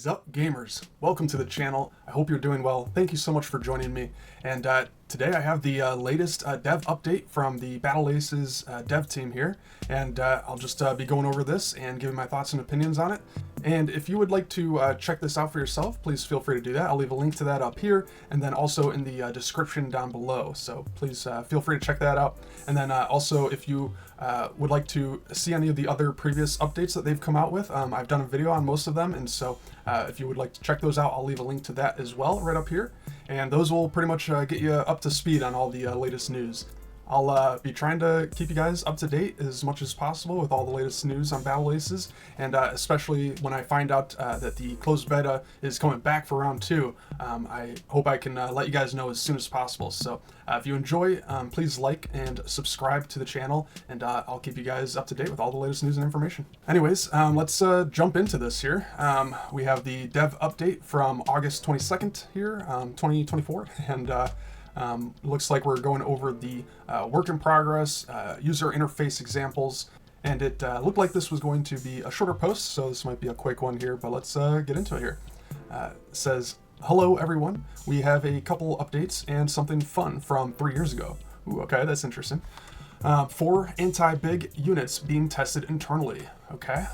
Is up, gamers? Welcome to the channel. I hope you're doing well. Thank you so much for joining me. And today I have the latest dev update from the Battle Aces dev team here. And I'll just be going over this and giving my thoughts and opinions on it. And if you would like to check this out for yourself, please feel free to do that. I'll leave a link to that up here and then also in the description down below. So please feel free to check that out. And then also if you would like to see any of the other previous updates that they've come out with, I've done a video on most of them. And so if you would like to check those out, I'll leave a link to that as well right up here. And those will pretty much get you up to speed on all the latest news. I'll be trying to keep you guys up to date as much as possible with all the latest news on Battle Aces, and especially when I find out that the closed beta is coming back for round 2. I hope I can let you guys know as soon as possible. So if you enjoy, please like and subscribe to the channel, and I'll keep you guys up to date with all the latest news and information. Anyways, let's jump into this here. We have the dev update from August 22nd here, 2024, and looks like we're going over the work in progress, user interface examples, and it looked like this was going to be a shorter post, so this might be a quick one here, but let's get into it here. It says, "Hello everyone, we have a couple updates and something fun from 3 years ago." Ooh, okay, that's interesting. 4 anti-big units being tested internally. Okay.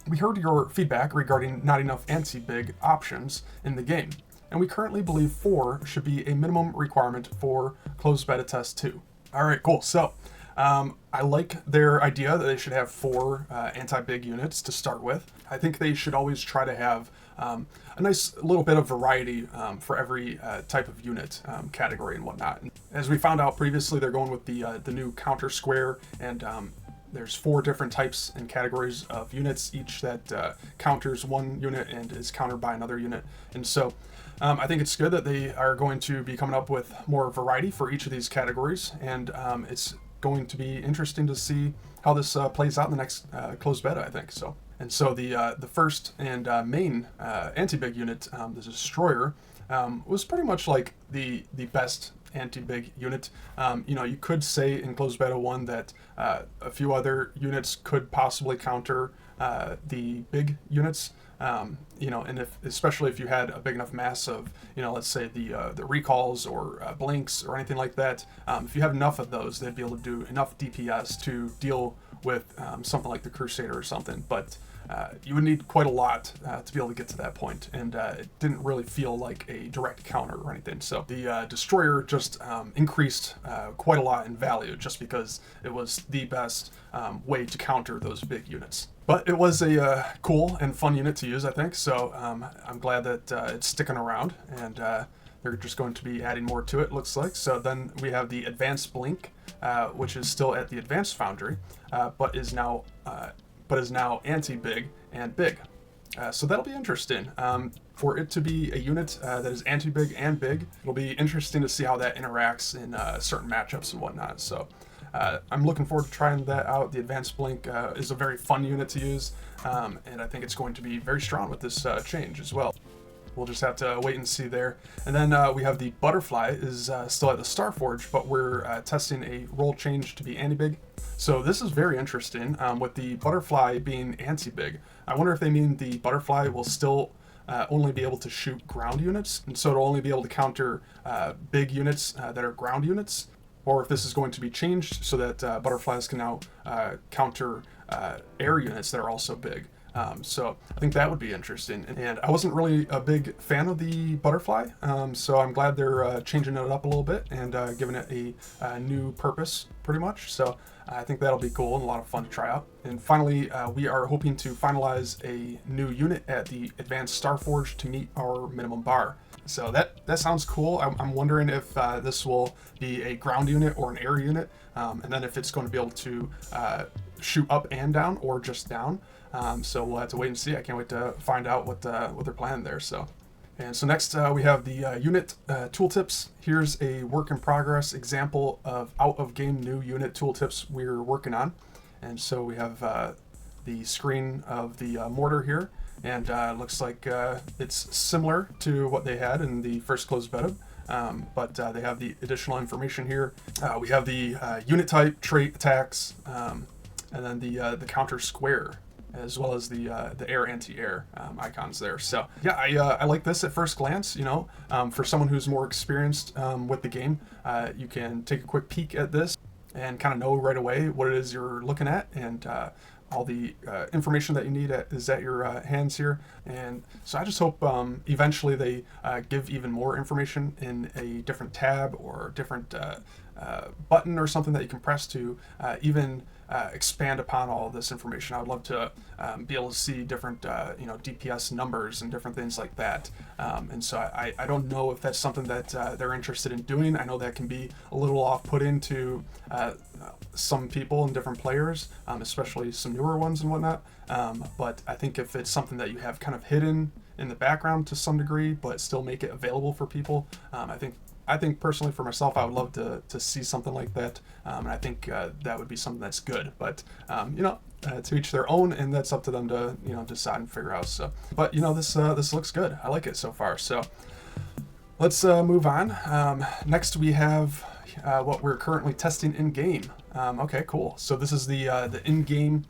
We heard your feedback regarding not enough anti-big options in the game, and we currently believe 4 should be a minimum requirement for closed beta test 2. All right, cool. So I like their idea that they should have 4 anti-big units to start with. I think they should always try to have a nice little bit of variety for every type of unit category and whatnot. As we found out previously, they're going with the new counter square, and there's 4 different types and categories of units, each that counters one unit and is countered by another unit. And so I think it's good that they are going to be coming up with more variety for each of these categories, and it's going to be interesting to see how this plays out in the next closed beta, I think. And so the first and main anti-big unit, the Destroyer, was pretty much like the best anti-big unit. You could say in closed beta 1 that a few other units could possibly counter the big units. And especially if you had a big enough mass of, let's say the recalls or blinks or anything like that, if you have enough of those, they'd be able to do enough DPS to deal with something like the Crusader or something. But you would need quite a lot to be able to get to that point, and it didn't really feel like a direct counter or anything. So the Destroyer just increased quite a lot in value just because it was the best way to counter those big units. But it was a cool and fun unit to use, I think, so I'm glad that it's sticking around, and they're just going to be adding more to it, looks like. So then we have the Advanced Blink, which is still at the Advanced Foundry, but is now anti-big and big. So that'll be interesting. For it to be a unit that is anti-big and big, it'll be interesting to see how that interacts in certain matchups and whatnot. So I'm looking forward to trying that out. The Advanced Blink is a very fun unit to use, and I think it's going to be very strong with this change as well. We'll just have to wait and see there. And then we have the Butterfly is still at the Starforge, but we're testing a role change to be anti-big. So this is very interesting with the Butterfly being anti-big. I wonder if they mean the Butterfly will still only be able to shoot ground units, and so it'll only be able to counter big units that are ground units, or if this is going to be changed so that Butterflies can now counter air units that are also big. So I think that would be interesting, and I wasn't really a big fan of the Butterfly, so I'm glad they're changing it up a little bit and giving it a new purpose pretty much. So I think that'll be cool and a lot of fun to try out. And finally, we are hoping to finalize a new unit at the Advanced Starforge to meet our minimum bar. So that sounds cool. I'm wondering if this will be a ground unit or an air unit, and then if it's going to be able to shoot up and down or just down. So we'll have to wait and see. I can't wait to find out what they're planning there. So next we have the unit tooltips. Here's a work in progress example of out of game new unit tooltips we're working on. And so we have the screen of the mortar here, and looks like it's similar to what they had in the first closed beta. But they have the additional information here. We have the unit type, trait, attacks, and then the counter square. as well as the air anti-air icons there. So yeah, I like this at first glance. For someone who's more experienced with the game, you can take a quick peek at this and kind of know right away what it is you're looking at, and all the information that you need is at your hands here. And so I just hope eventually they give even more information in a different tab or different button or something that you can press to even expand upon all of this information. I would love to be able to see different DPS numbers and different things like that. And so I don't know if that's something that they're interested in doing. I know that can be a little off-putting to some people and different players, especially some newer ones and whatnot. But I think if it's something that you have kind of hidden in the background to some degree, but still make it available for people, I think personally for myself, I would love to see something like that, and I think that would be something that's good. But to each their own, and that's up to them to decide and figure out. So, but this looks good. I like it so far. So let's move on. Next we have what we're currently testing in game. Okay, cool. So this is the in-game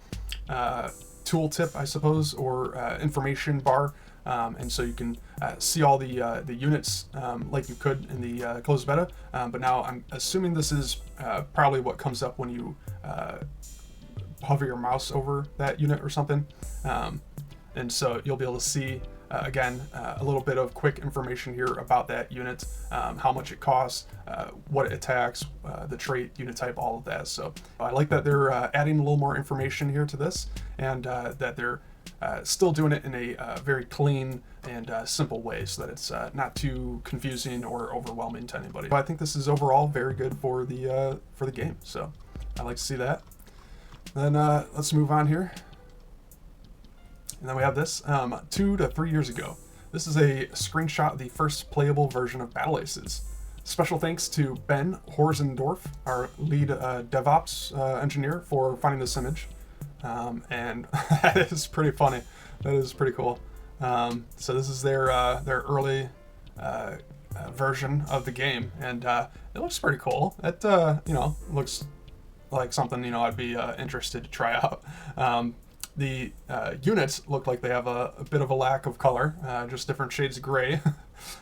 tooltip, I suppose, or information bar. And so you can see all the units like you could in the closed beta, but now I'm assuming this is probably what comes up when you hover your mouse over that unit or something. And so you'll be able to see, again, a little bit of quick information here about that unit, how much it costs, what it attacks, the trait, unit type, all of that. So I like that they're adding a little more information here to this, and that they're still doing it in a very clean and simple way, so that it's not too confusing or overwhelming to anybody. But I think this is overall very good for the game, so I like to see that. Then let's move on here. And then we have this 2 to 3 years ago. This is a screenshot of the first playable version of Battle Aces. Special thanks to Ben Horsendorf, our lead DevOps engineer, for finding this image. And that is pretty funny. That is pretty cool. So this is their early version of the game, and it looks pretty cool. It looks like something I'd be interested to try out. The units look like they have a bit of a lack of color, just different shades of gray.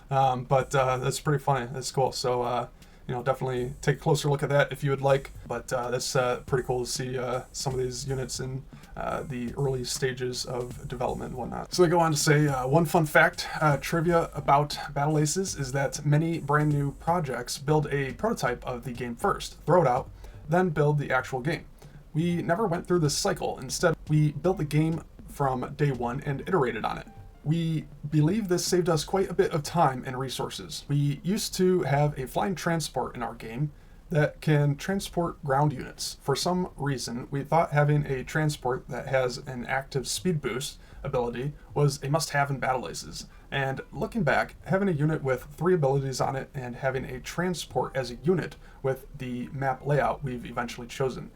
But that's pretty funny. That's cool. So definitely take a closer look at that if you would like. But that's pretty cool to see some of these units in the early stages of development and whatnot. So they go on to say, one fun fact, trivia about Battle Aces is that many brand new projects build a prototype of the game first, throw it out, then build the actual game. We never went through this cycle. Instead, we built the game from day one and iterated on it. We believe this saved us quite a bit of time and resources. We used to have a flying transport in our game that can transport ground units. For some reason, we thought having a transport that has an active speed boost ability was a must-have in Battle Aces. And looking back, having a unit with 3 abilities on it and having a transport as a unit with the map layout we've eventually chosen,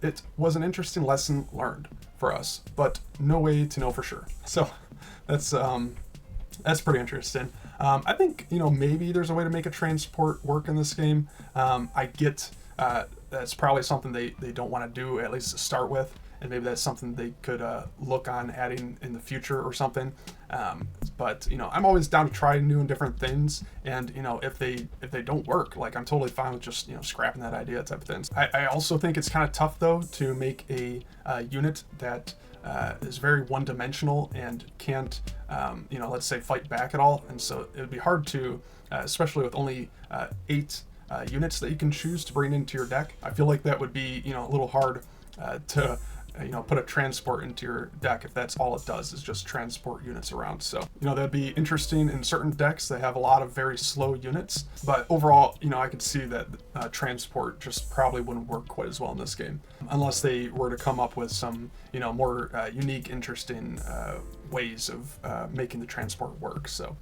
it was an interesting lesson learned for us, but no way to know for sure. So that's pretty interesting. I think maybe there's a way to make a transport work in this game. I get that's probably something they don't want to do, at least to start with, and maybe that's something they could look on adding in the future or something. But I'm always down to try new and different things, and if they don't work, like, I'm totally fine with just scrapping that idea type of things. I also think it's kind of tough though to make a unit that is very one-dimensional and can't let's say fight back at all, and so it would be hard to, especially with only 8 units that you can choose to bring into your deck. I feel like that would be a little hard to put a transport into your deck if that's all it does is just transport units around. So that'd be interesting in certain decks that have a lot of very slow units, but overall I could see that transport just probably wouldn't work quite as well in this game, unless they were to come up with some more unique, interesting ways of making the transport work. So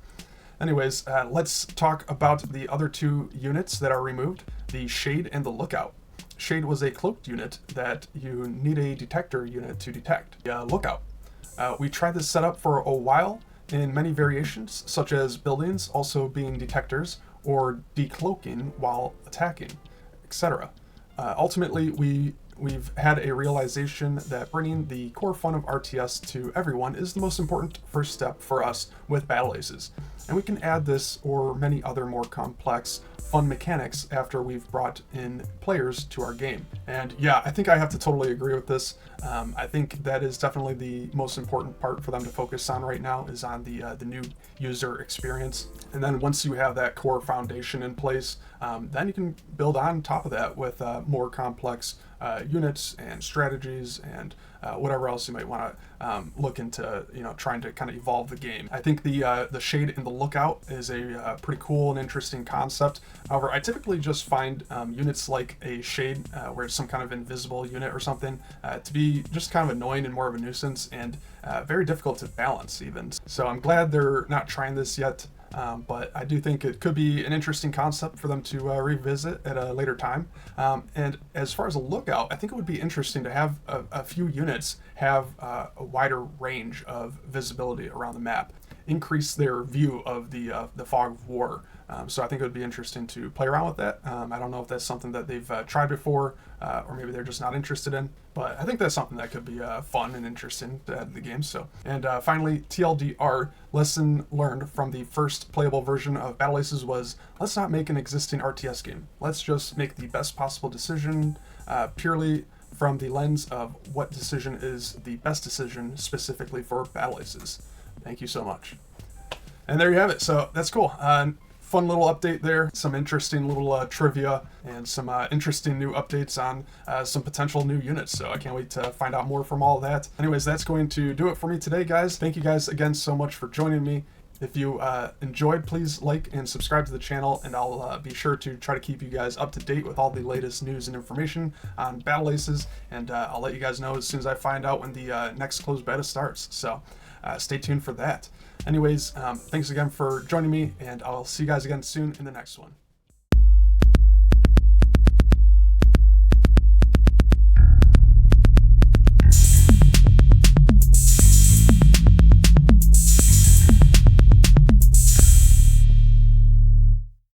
anyways, let's talk about the other 2 units that are removed, the Shade and the Lookout. Shade was a cloaked unit that you need a detector unit to detect. Lookout. We tried this setup for a while in many variations, such as buildings also being detectors, or decloaking while attacking, etc. Ultimately, we we've had a realization that bringing the core fun of RTS to everyone is the most important first step for us with Battle Aces. And we can add this or many other more complex fun mechanics after we've brought in players to our game. And yeah, I think I have to totally agree with this. I think that is definitely the most important part for them to focus on right now, is on the new user experience. And then once you have that core foundation in place, then you can build on top of that with more complex units and strategies and whatever else you might want to look into, trying to kind of evolve the game. I think the shade in the lookout is a pretty cool and interesting concept. However, I typically just find units like a shade, where it's some kind of invisible unit or something, to be just kind of annoying and more of a nuisance, and very difficult to balance even. So I'm glad they're not trying this yet. But I do think it could be an interesting concept for them to revisit at a later time. And as far as a lookout, I think it would be interesting to have a few units have a wider range of visibility around the map, increase their view of the fog of war. So I think it would be interesting to play around with that. I don't know if that's something that they've tried before, or maybe they're just not interested in. But I think that's something that could be fun and interesting to add to the game. So, and finally, TLDR, lesson learned from the first playable version of Battle Aces was, let's not make an existing RTS game. Let's just make the best possible decision, purely from the lens of what decision is the best decision specifically for Battle Aces. Thank you so much. And there you have it. So that's cool. Fun little update there, some interesting little trivia, and some interesting new updates on some potential new units. So I can't wait to find out more from all of that. Anyways, that's going to do it for me today, guys. Thank you guys again so much for joining me. If you enjoyed, please like and subscribe to the channel, and I'll be sure to try to keep you guys up to date with all the latest news and information on Battle Aces, and I'll let you guys know as soon as I find out when the next closed beta starts. So stay tuned for that. Anyways, thanks again for joining me, and I'll see you guys again soon in the next one.